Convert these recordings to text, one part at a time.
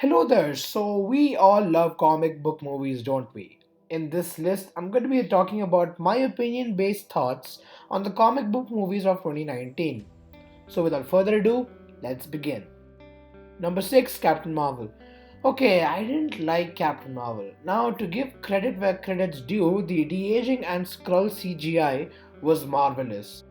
Hello there. So, we all love comic book movies, don't we? In this list, I'm going to be talking about my opinion based thoughts on the comic book movies of 2019. So, without further ado, let's begin. Number 6, Captain Marvel. Okay, I didn't like Captain Marvel. Now, to give credit where credit's due, the de aging and Skrull CGI was marvelous.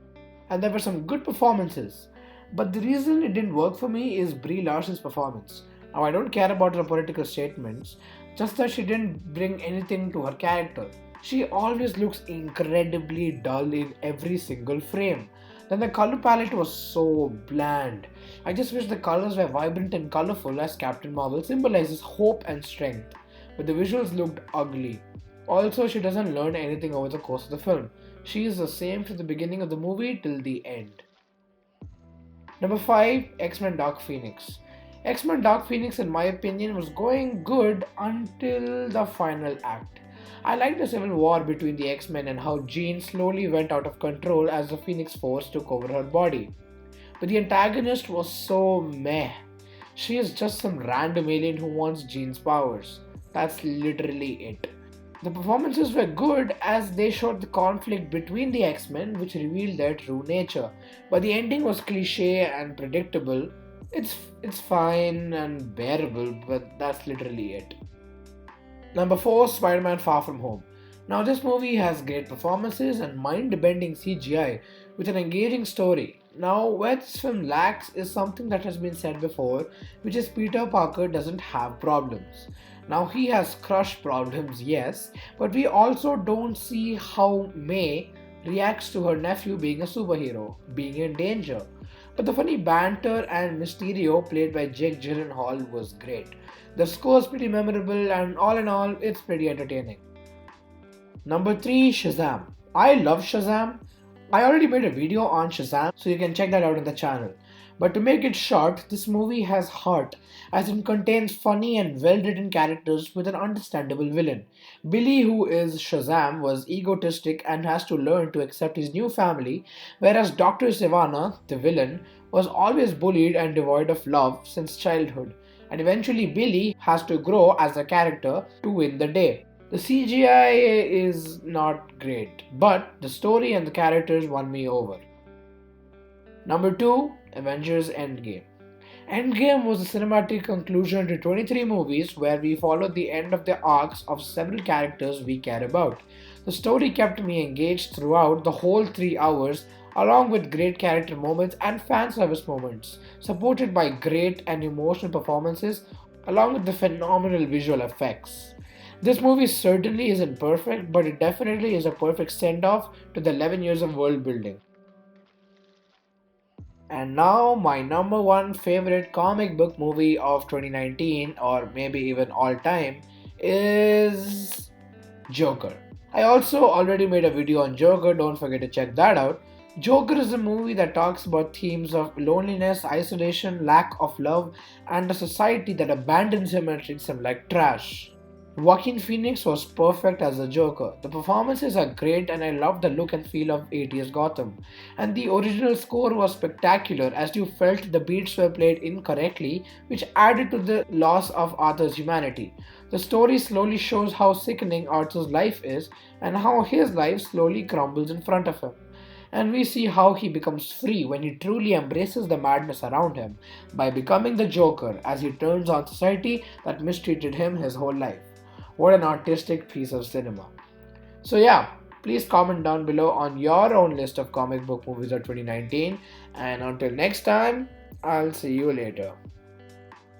And there were some good performances. But the reason it didn't work for me is Brie Larson's performance. Now, I don't care about her political statements, just that she didn't bring anything to her character. She always looks incredibly dull in every single frame. Then the color palette was so bland. I just wish the colors were vibrant and colorful as Captain Marvel symbolizes hope and strength, but the visuals looked ugly. Also, she doesn't learn anything over the course of the film. She is the same from the beginning of the movie till the end. Number 5, X-Men Dark Phoenix. X-Men Dark Phoenix, in my opinion, was going good until the final act. I liked the civil war between the X-Men and how Jean slowly went out of control as the Phoenix Force took over her body. But the antagonist was so meh. She is just some random alien who wants Jean's powers. That's literally it. The performances were good as they showed the conflict between the X-Men, which revealed their true nature. But the ending was cliche and predictable. It's fine and bearable, but that's literally it. Number 4, Spider-Man Far From Home. Now this movie has great performances and mind-bending CGI with an engaging story. Now where this film lacks is something that has been said before, which is Peter Parker doesn't have problems. Now he has crush problems, yes, but we also don't see how May reacts to her nephew being a superhero, being in danger. But the funny banter and Mysterio, played by Jake Gyllenhaal, was great. The score is pretty memorable, and all in all, it's pretty entertaining. Number 3, Shazam. I love Shazam. I already made a video on Shazam, so you can check that out in the channel. But to make it short, this movie has heart, as it contains funny and well written characters with an understandable villain. Billy, who is Shazam, was egotistic and has to learn to accept his new family, whereas Dr. Sivana, the villain, was always bullied and devoid of love since childhood. And eventually, Billy has to grow as a character to win the day. The CGI is not great, but the story and the characters won me over. Number 2, Avengers Endgame. Endgame was a cinematic conclusion to 23 movies where we followed the end of the arcs of several characters we care about. The story kept me engaged throughout the whole 3 hours, along with great character moments and fan service moments, supported by great and emotional performances, along with the phenomenal visual effects. This movie certainly isn't perfect, but it definitely is a perfect send off to the 11 years of world building. And now, my number one favorite comic book movie of 2019, or maybe even all time, is Joker. I also already made a video on Joker, don't forget to check that out. Joker is a movie that talks about themes of loneliness, isolation, lack of love, and a society that abandons him and treats him like trash. Joaquin Phoenix was perfect as the Joker. The performances are great and I love the look and feel of 80s Gotham. And the original score was spectacular as you felt the beats were played incorrectly, which added to the loss of Arthur's humanity. The story slowly shows how sickening Arthur's life is and how his life slowly crumbles in front of him. And we see how he becomes free when he truly embraces the madness around him by becoming the Joker as he turns on society that mistreated him his whole life. What an artistic piece of cinema. So, yeah, please comment down below on your own list of comic book movies of 2019. And until next time, I'll see you later.